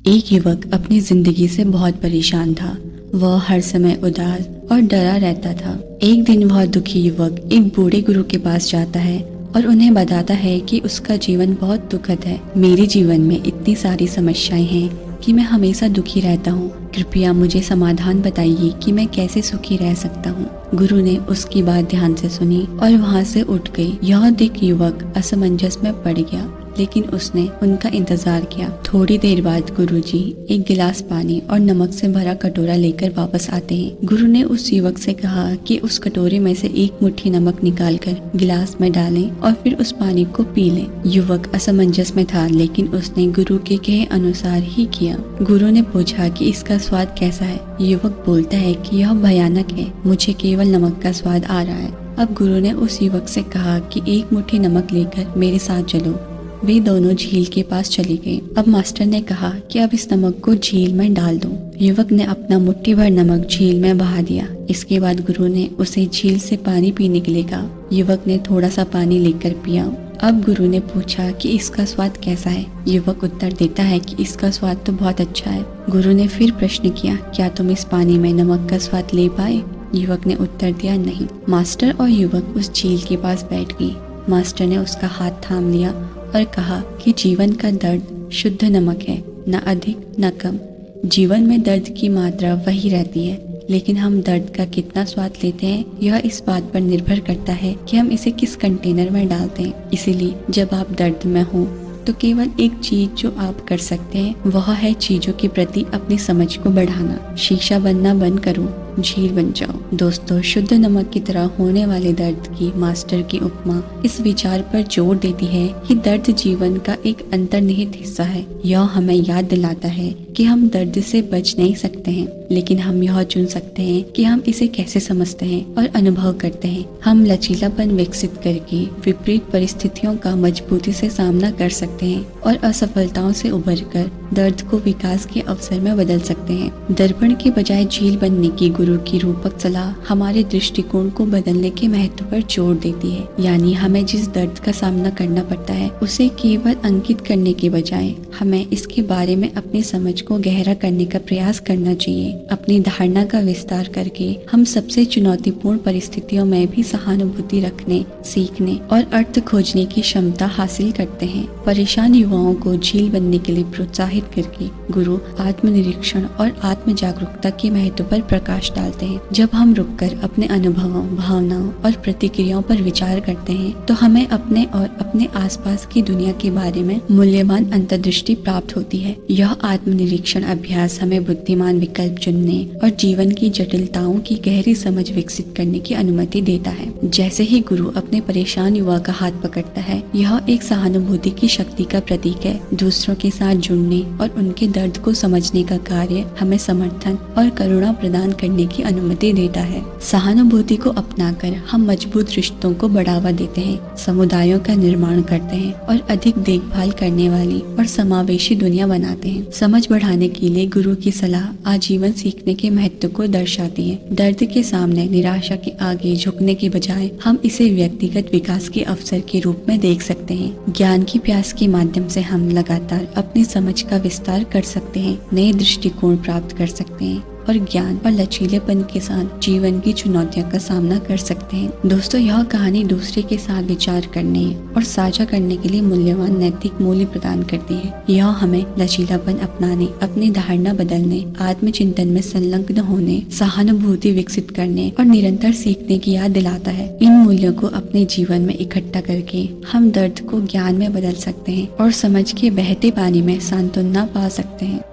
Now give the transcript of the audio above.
एक युवक अपनी जिंदगी से बहुत परेशान था। वह हर समय उदास और डरा रहता था। एक दिन वह दुखी युवक एक बूढ़े गुरु के पास जाता है और उन्हें बताता है कि उसका जीवन बहुत दुखद है। मेरे जीवन में इतनी सारी समस्याएं हैं कि मैं हमेशा दुखी रहता हूँ। कृपया मुझे समाधान बताइए कि मैं कैसे सुखी रह सकता हूँ। गुरु ने उसकी बात ध्यान से सुनी और वहाँ से उठ गई। यह देख युवक असमंजस में पड़ गया, लेकिन उसने उनका इंतजार किया। थोड़ी देर बाद गुरुजी एक गिलास पानी और नमक से भरा कटोरा लेकर वापस आते हैं। गुरु ने उस युवक से कहा कि उस कटोरे में से एक मुट्ठी नमक निकालकर गिलास में डालें और फिर उस पानी को पी लें। युवक असमंजस में था, लेकिन उसने गुरु के कहे अनुसार ही किया। गुरु ने पूछा कि इसका स्वाद कैसा है। युवक बोलता है कि यह भयानक है, मुझे केवल नमक का स्वाद आ रहा है। अब गुरु ने उस युवक से कहा कि एक मुट्ठी नमक लेकर मेरे साथ चलो। वे दोनों झील के पास चले गए। अब मास्टर ने कहा कि अब इस नमक को झील में डाल दो। युवक ने अपना मुट्ठी भर नमक झील में बहा दिया। इसके बाद गुरु ने उसे झील से पानी पीने के लिए कहा। युवक ने थोड़ा सा पानी लेकर पिया। अब गुरु ने पूछा कि इसका स्वाद कैसा है। युवक उत्तर देता है कि इसका स्वाद तो बहुत अच्छा है। गुरु ने फिर प्रश्न किया, क्या तुम इस पानी में नमक का स्वाद ले पाए? युवक ने उत्तर दिया, नहीं। मास्टर और युवक उस झील के पास बैठ गए। मास्टर ने उसका हाथ थाम लिया और कहा कि जीवन का दर्द शुद्ध नमक है, न अधिक न कम। जीवन में दर्द की मात्रा वही रहती है, लेकिन हम दर्द का कितना स्वाद लेते हैं यह इस बात पर निर्भर करता है कि हम इसे किस कंटेनर में डालते हैं। इसीलिए जब आप दर्द में हो तो केवल एक चीज जो आप कर सकते हैं वह है चीजों के प्रति अपनी समझ को बढ़ाना। शीशा बनना बंद करो, झील बन जाओ। दोस्तों, शुद्ध नमक की तरह होने वाले दर्द की मास्टर की उपमा इस विचार पर जोर देती है कि दर्द जीवन का एक अंतर्निहित हिस्सा है। यह हमें याद दिलाता है कि हम दर्द से बच नहीं सकते हैं, लेकिन हम यह चुन सकते हैं कि हम इसे कैसे समझते हैं और अनुभव करते हैं। हम लचीलापन विकसित करके विपरीत परिस्थितियों का मजबूती से सामना कर सकते हैं और असफलताओं से उबरकर दर्द को विकास के अवसर में बदल सकते हैं। दर्पण के बजाय झील बनने की गुरु की रूपक सलाह हमारे दृष्टिकोण को बदलने के महत्व पर जोर देती है। यानी हमें जिस दर्द का सामना करना पड़ता है उसे केवल अंकित करने के बजाय हमें इसके बारे में अपनी समझ को गहरा करने का प्रयास करना चाहिए। अपनी धारणा का विस्तार करके हम सबसे चुनौतीपूर्ण परिस्थितियों में भी सहानुभूति रखने, सीखने और अर्थ खोजने की क्षमता हासिल करते हैं। परेशान युवाओं को झील बनने के लिए प्रोत्साहित करके गुरु आत्मनिरीक्षण और आत्म जागरूकता के महत्व पर प्रकाश डालते हैं। जब हम रुककर अपने अनुभवों, भावनाओं और प्रतिक्रियाओं पर विचार करते हैं तो हमें अपने और अपने आसपास की दुनिया के बारे में मूल्यवान अंतर्दृष्टि प्राप्त होती है। यह आत्मनिरीक्षण अभ्यास हमें बुद्धिमान विकल्प चुनने और जीवन की जटिलताओं की गहरी समझ विकसित करने की अनुमति देता है। जैसे ही गुरु अपने परेशान युवा का हाथ पकड़ता है, यह एक सहानुभूति की शक्ति का प्रतीक है। दूसरों के साथ जुड़ने और उनके दर्द को समझने का कार्य हमें समर्थन और करुणा प्रदान करने की अनुमति देता है। सहानुभूति को अपनाकर हम मजबूत रिश्तों को बढ़ावा देते हैं, समुदायों का निर्माण करते हैं और अधिक देखभाल करने वाली और समावेशी दुनिया बनाते हैं। समझ बढ़ाने के लिए गुरु की सलाह आजीवन सीखने के महत्व को दर्शाती है। दर्द के सामने निराशा के आगे झुकने के बजाय हम इसे व्यक्तिगत विकास के अवसर के रूप में देख सकते हैं। ज्ञान की प्यास के माध्यम से हम लगातार अपनी समझ का विस्तार कर सकते हैं, नए दृष्टिकोण प्राप्त कर सकते हैं और ज्ञान और लचीलेपन के साथ जीवन की चुनौतियों का सामना कर सकते हैं। दोस्तों, यह कहानी दूसरे के साथ विचार करने और साझा करने के लिए मूल्यवान नैतिक मूल्य प्रदान करती है। यह हमें लचीलापन अपनाने, अपनी धारणा बदलने, आत्मचिंतन में संलग्न होने, सहानुभूति विकसित करने और निरंतर सीखने की याद दिलाता है। इन मूल्यों को अपने जीवन में इकट्ठा करके हम दर्द को ज्ञान में बदल सकते हैं और समझ के बहते पानी में सांत्वना पा सकते हैं।